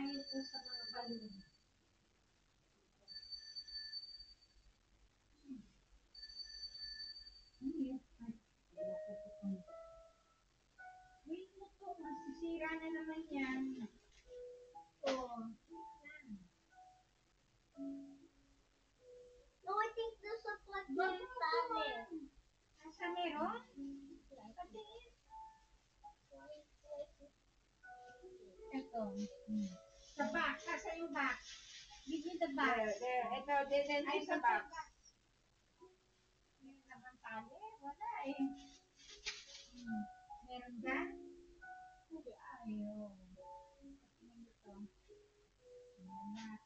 tayo po sa mga balon. Wait mo to, masisira na naman yan. Oh, yan. No, I think there's a plug in palette. Asa meron? Patingin. Ito. Sa back. Asa yung back? Give me the back. There. Ito, din Ay, sa box. Meron naman tali. Wala eh. Meron ba? Ayaw. Tingnan mo to. Ayan na.